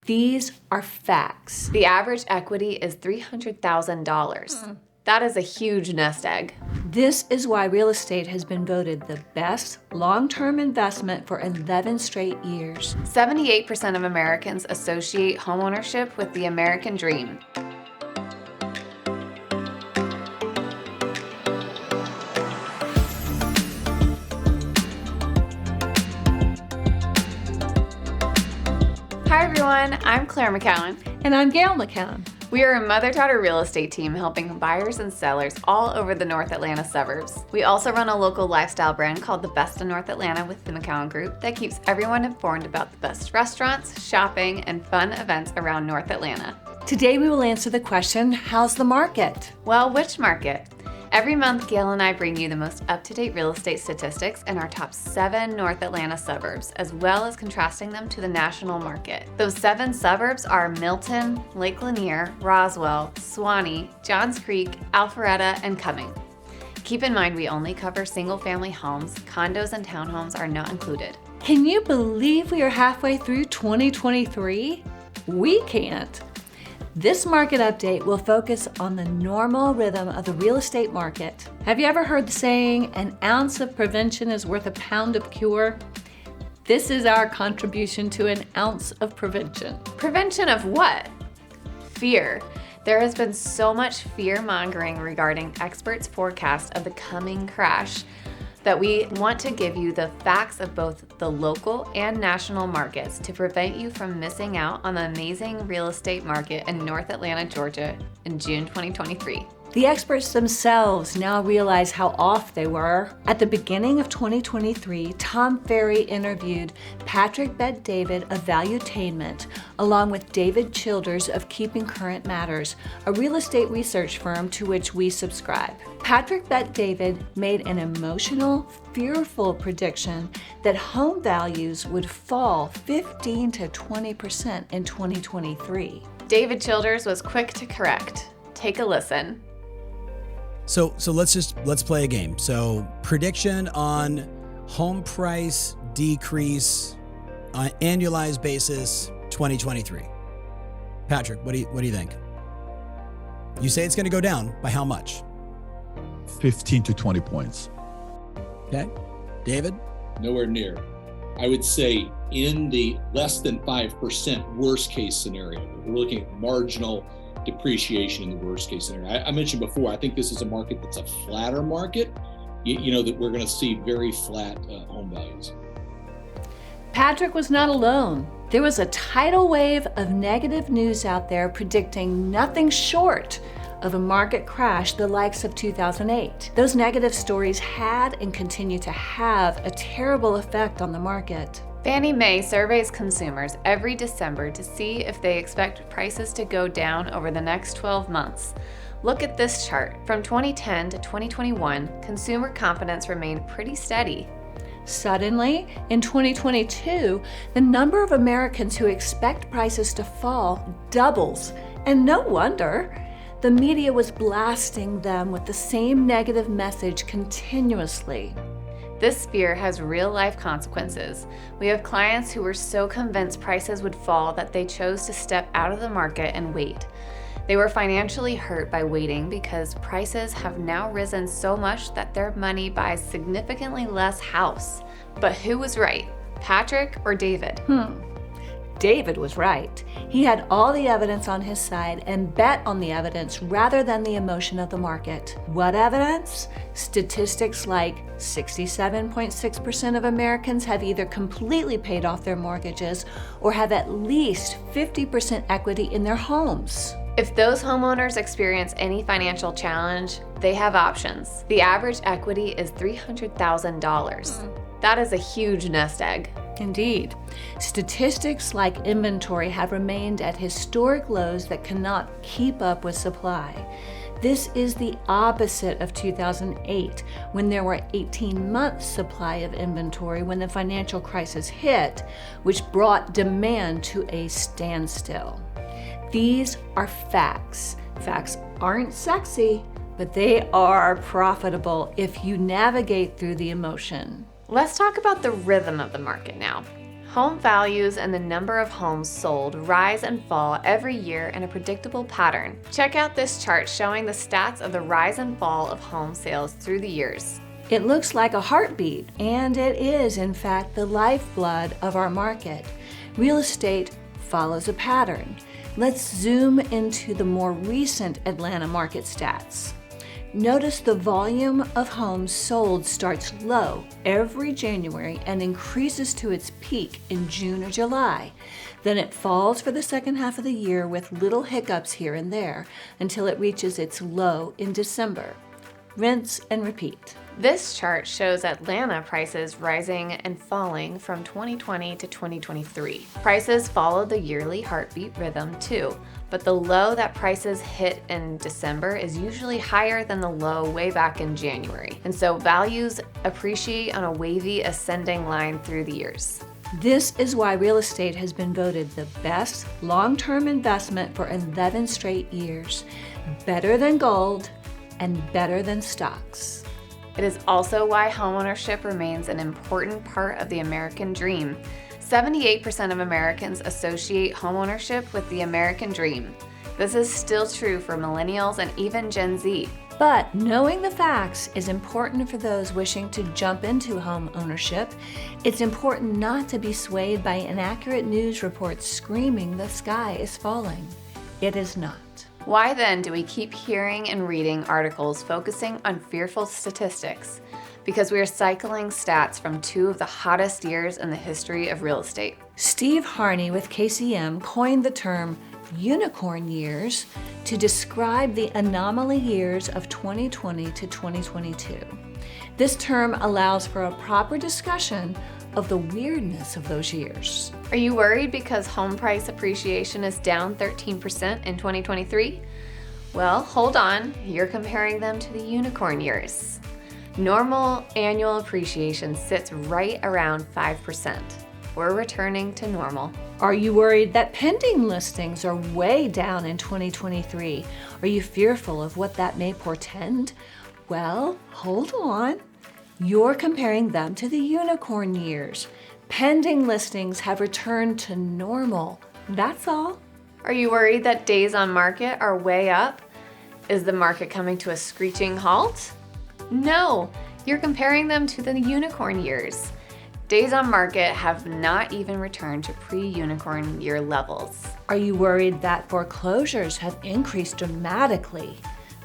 These are facts. The average equity is $300,000. That is a huge nest egg. This is why real estate has been voted the best long-term investment for 11 straight years. 78% of Americans associate homeownership with the American dream. Hi everyone, I'm Claire McCown. And I'm Gail McCown. We are a mother-daughter real estate team helping buyers and sellers all over the North Atlanta suburbs. We also run a local lifestyle brand called The Best in North Atlanta with the McCown Group that keeps everyone informed about the best restaurants, shopping, and fun events around North Atlanta. Today we will answer the question, how's the market? Well, which market? Every month, Gail and I bring you the most up-to-date real estate statistics in our top 7 North Atlanta suburbs, as well as contrasting them to the national market. Those 7 suburbs are Milton, Lake Lanier, Roswell, Suwanee, Johns Creek, Alpharetta, and Cumming. Keep in mind we only cover single-family homes. Condos and townhomes are not included. Can you believe we are halfway through 2023? We can't. This market update will focus on the normal rhythm of the real estate market. Have you ever heard the saying, an ounce of prevention is worth a pound of cure? This is our contribution to an ounce of prevention. Prevention of what? Fear. There has been so much fear-mongering regarding experts' forecast of the coming crash that we want to give you the facts of both the local and national markets to prevent you from missing out on the amazing real estate market in North Atlanta, Georgia in June 2023. The experts themselves now realize how off they were. At the beginning of 2023, Tom Ferry interviewed Patrick Bet-David of Valuetainment, along with David Childers of Keeping Current Matters, a real estate research firm to which we subscribe. Patrick Bet-David made an emotional, fearful prediction that home values would fall 15 to 20% in 2023. David Childers was quick to correct. Take a listen. So let's play a game. So prediction on home price decrease on annualized basis 2023. Patrick, what do you think? You say it's going to go down by how much? 15 to 20 points. Okay. David? Nowhere near. I would say in the less than 5% worst case scenario. We're looking at marginal depreciation in the worst case scenario. I mentioned before, I think this is a market that's a flatter market, you know, that we're going to see very flat home values. Patrick was not alone. There was a tidal wave of negative news out there predicting nothing short of a market crash the likes of 2008. Those negative stories had and continue to have a terrible effect on the market. Fannie Mae surveys consumers every December to see if they expect prices to go down over the next 12 months. Look at this chart. From 2010 to 2021, consumer confidence remained pretty steady. Suddenly, in 2022, the number of Americans who expect prices to fall doubles, and no wonder. The media was blasting them with the same negative message continuously. This fear has real-life consequences. We have clients who were so convinced prices would fall that they chose to step out of the market and wait. They were financially hurt by waiting because prices have now risen so much that their money buys significantly less house. But who was right, Patrick or David? David was right. He had all the evidence on his side and bet on the evidence rather than the emotion of the market. What evidence? Statistics like 67.6% of Americans have either completely paid off their mortgages or have at least 50% equity in their homes. If those homeowners experience any financial challenge, they have options. The average equity is $300,000. That is a huge nest egg. Indeed. Statistics like inventory have remained at historic lows that cannot keep up with supply. This is the opposite of 2008, when there were 18 months supply of inventory when the financial crisis hit, which brought demand to a standstill. These are facts. Facts aren't sexy, but they are profitable if you navigate through the emotion. Let's talk about the rhythm of the market now. Home values and the number of homes sold rise and fall every year in a predictable pattern. Check out this chart showing the stats of the rise and fall of home sales through the years. It looks like a heartbeat, and it is, in fact, the lifeblood of our market. Real estate follows a pattern. Let's zoom into the more recent Atlanta market stats. Notice the volume of homes sold starts low every January and increases to its peak in June or July. Then it falls for the second half of the year with little hiccups here and there until it reaches its low in December. Rinse and repeat. This chart shows Atlanta prices rising and falling from 2020 to 2023. Prices follow the yearly heartbeat rhythm too, but the low that prices hit in December is usually higher than the low way back in January. And so values appreciate on a wavy ascending line through the years. This is why real estate has been voted the best long-term investment for 11 straight years, better than gold and better than stocks. It is also why homeownership remains an important part of the American dream. 78% of Americans associate homeownership with the American dream. This is still true for millennials and even Gen Z. But knowing the facts is important for those wishing to jump into home ownership. It's important not to be swayed by inaccurate news reports screaming the sky is falling. It is not. Why then do we keep hearing and reading articles focusing on fearful statistics? Because we are cycling stats from two of the hottest years in the history of real estate. Steve Harney with KCM coined the term unicorn years to describe the anomaly years of 2020 to 2022. This term allows for a proper discussion of the weirdness of those years. Are you worried because home price appreciation is down 13% in 2023? Well, hold on, you're comparing them to the unicorn years. Normal annual appreciation sits right around 5%. We're returning to normal. Are you worried that pending listings are way down in 2023? Are you fearful of what that may portend? Well, hold on. You're comparing them to the unicorn years. Pending listings have returned to normal. That's all. Are you worried that days on market are way up? Is the market coming to a screeching halt? No, you're comparing them to the unicorn years. Days on market have not even returned to pre-unicorn year levels. Are you worried that foreclosures have increased dramatically?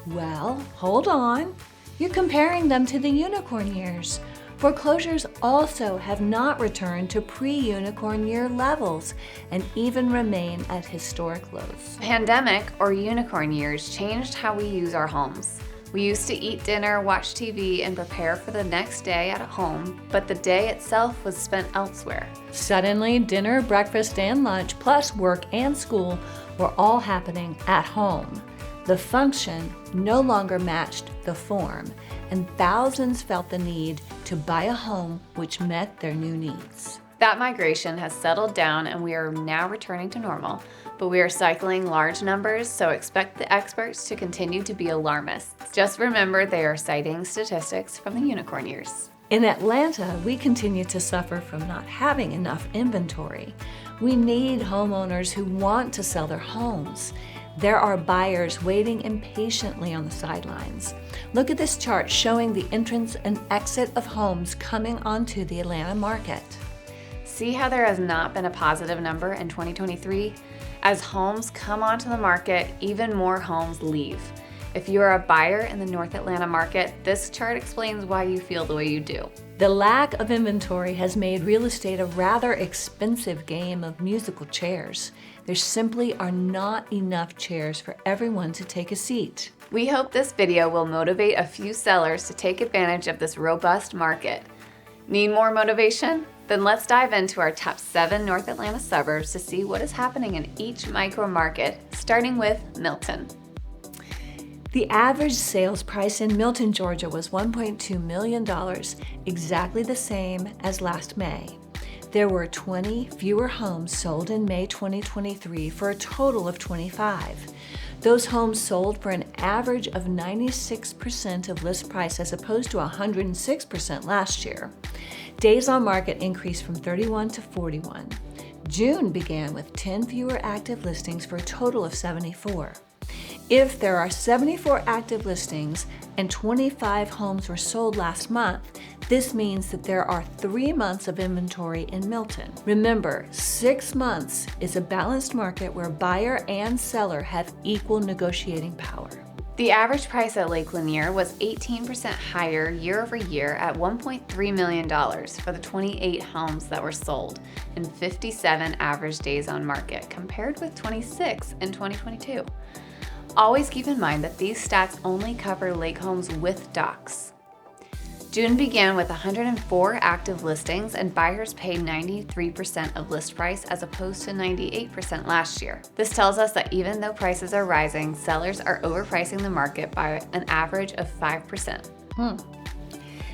Well, hold on. You're comparing them to the unicorn years. Foreclosures also have not returned to pre-unicorn year levels and even remain at historic lows. Pandemic or unicorn years changed how we use our homes. We used to eat dinner, watch TV, and prepare for the next day at home, but the day itself was spent elsewhere. Suddenly, dinner, breakfast, and lunch, plus work and school, were all happening at home. The function no longer matched the form, and thousands felt the need to buy a home which met their new needs. That migration has settled down and we are now returning to normal, but we are cycling large numbers, so expect the experts to continue to be alarmists. Just remember they are citing statistics from the unicorn years. In Atlanta, we continue to suffer from not having enough inventory. We need homeowners who want to sell their homes. There are buyers waiting impatiently on the sidelines. Look at this chart showing the entrance and exit of homes coming onto the Atlanta market. See how there has not been a positive number in 2023? As homes come onto the market, even more homes leave. If you are a buyer in the North Atlanta market, this chart explains why you feel the way you do. The lack of inventory has made real estate a rather expensive game of musical chairs. There simply are not enough chairs for everyone to take a seat. We hope this video will motivate a few sellers to take advantage of this robust market. Need more motivation? Then let's dive into our top 7 North Atlanta suburbs to see what is happening in each micro market, starting with Milton. The average sales price in Milton, Georgia was $1.2 million, exactly the same as last May. There were 20 fewer homes sold in May 2023 for a total of 25. Those homes sold for an average of 96% of list price as opposed to 106% last year. Days on market increased from 31 to 41. June began with 10 fewer active listings for a total of 74. If there are 74 active listings and 25 homes were sold last month, this means that there are 3 months of inventory in Milton. Remember, 6 months is a balanced market where buyer and seller have equal negotiating power. The average price at Lake Lanier was 18% higher year over year at $1.3 million for the 28 homes that were sold and 57 average days on market, compared with 26 in 2022. Always keep in mind that these stats only cover lake homes with docks. June began with 104 active listings and buyers paid 93% of list price as opposed to 98% last year. This tells us that even though prices are rising, sellers are overpricing the market by an average of 5%.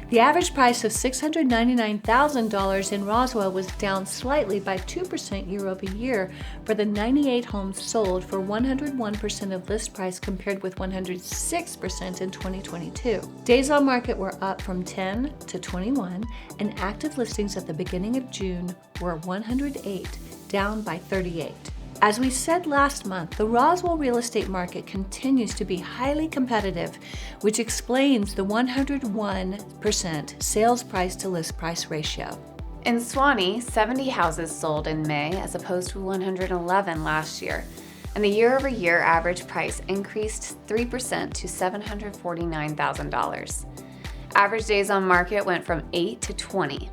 The average price of $699,000 in Roswell was down slightly by 2% year over year for the 98 homes sold for 101% of list price compared with 106% in 2022. Days on market were up from 10 to 21, and active listings at the beginning of June were 108, down by 38. As we said last month, the Roswell real estate market continues to be highly competitive, which explains the 101% sales price to list price ratio. In Suwanee, 70 houses sold in May as opposed to 111 last year, and the year-over-year average price increased 3% to $749,000. Average days on market went from 8 to 20.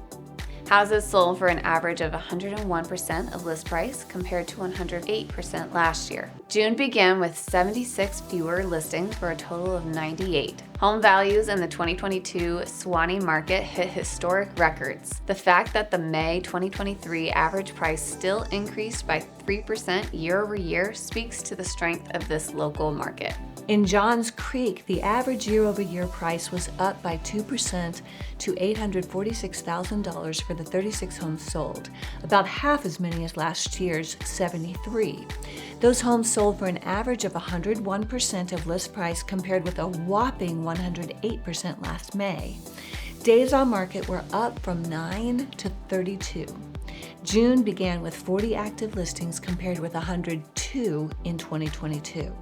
Houses sold for an average of 101% of list price compared to 108% last year. June began with 76 fewer listings for a total of 98. Home values in the 2022 Suwanee market hit historic records. The fact that the May 2023 average price still increased by 3% year over year speaks to the strength of this local market. In Johns Creek, the average year-over-year price was up by 2% to $846,000 for the 36 homes sold, about half as many as last year's 73. Those homes sold for an average of 101% of list price compared with a whopping 108% last May. Days on market were up from 9 to 32. June began with 40 active listings compared with 102 in 2022.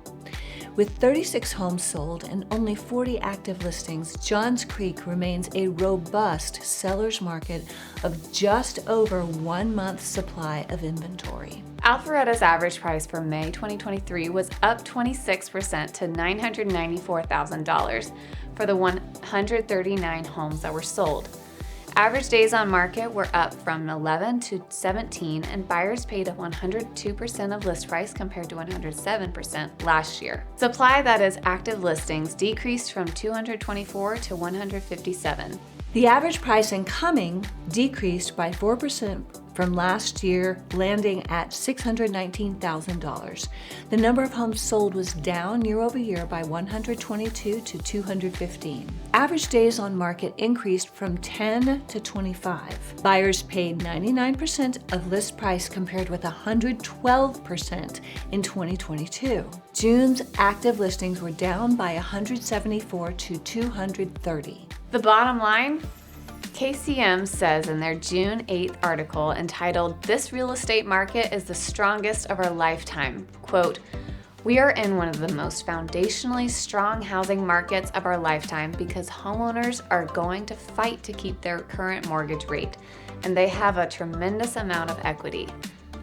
With 36 homes sold and only 40 active listings, Johns Creek remains a robust seller's market of just over 1 month's supply of inventory. Alpharetta's average price for May 2023 was up 26% to $994,000 for the 139 homes that were sold. Average days on market were up from 11 to 17, and buyers paid 102% of list price compared to 107% last year. Supply, that is active listings, decreased from 224 to 157. The average price in Cumming decreased by 4% from last year, landing at $619,000. The number of homes sold was down year over year by 122 to 215. Average days on market increased from 10 to 25. Buyers paid 99% of list price compared with 112% in 2022. June's active listings were down by 174 to 230. The bottom line? KCM says in their June 8th article entitled, "This real estate market is the strongest of our lifetime," quote, "We are in one of the most foundationally strong housing markets of our lifetime because homeowners are going to fight to keep their current mortgage rate, and they have a tremendous amount of equity.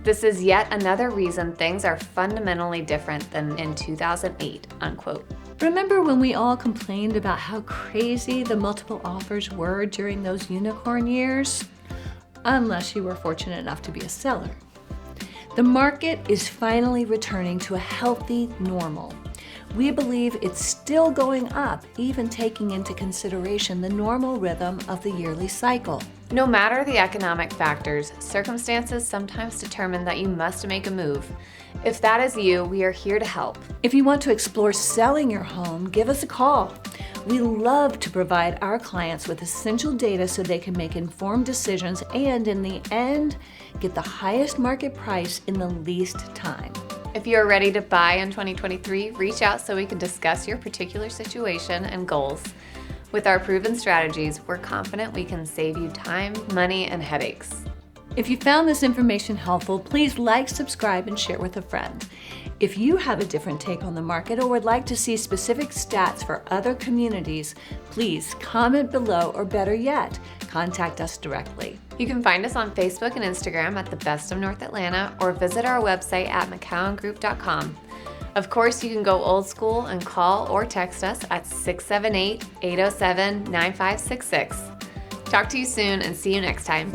This is yet another reason things are fundamentally different than in 2008, unquote. Remember when we all complained about how crazy the multiple offers were during those unicorn years? Unless you were fortunate enough to be a seller. The market is finally returning to a healthy normal. We believe it's still going up, even taking into consideration the normal rhythm of the yearly cycle. No matter the economic factors, circumstances sometimes determine that you must make a move. If that is you, we are here to help. If you want to explore selling your home, give us a call. We love to provide our clients with essential data so they can make informed decisions and, in the end, get the highest market price in the least time. If you are ready to buy in 2023, reach out so we can discuss your particular situation and goals. With our proven strategies, we're confident we can save you time, money, and headaches. If you found this information helpful, please like, subscribe, and share with a friend. If you have a different take on the market or would like to see specific stats for other communities, please comment below, or better yet, contact us directly. You can find us on Facebook and Instagram at The Best of North Atlanta, or visit our website at mccowngroup.com. Of course, you can go old school and call or text us at 678-807-9566. Talk to you soon and see you next time.